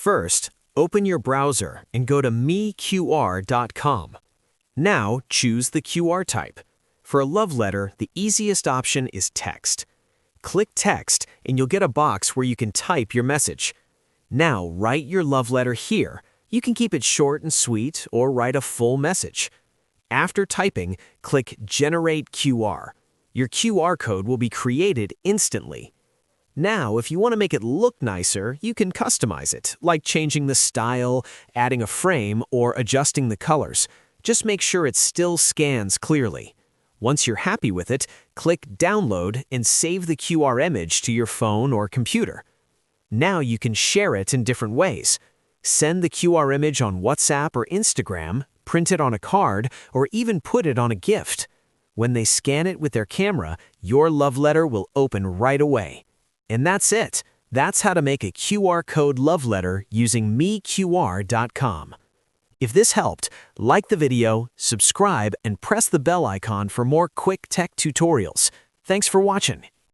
First, open your browser and go to meqr.com. Now, choose the QR type. For a love letter, the easiest option is text. Click Text and you'll get a box where you can type your message. Now, write your love letter here. You can keep it short and sweet or write a full message. After typing, click Generate QR. Your QR code will be created instantly. Now, if you want to make it look nicer, you can customize it, like changing the style, adding a frame, or adjusting the colors. Just make sure it still scans clearly. Once you're happy with it, click Download and save the QR image to your phone or computer. Now you can share it in different ways. Send the QR image on WhatsApp or Instagram, print it on a card, or even put it on a gift. When they scan it with their camera, your love letter will open right away. And that's it. That's how to make a QR code love letter using meqr.com. If this helped, like the video, subscribe, and press the bell icon for more quick tech tutorials. Thanks for watching.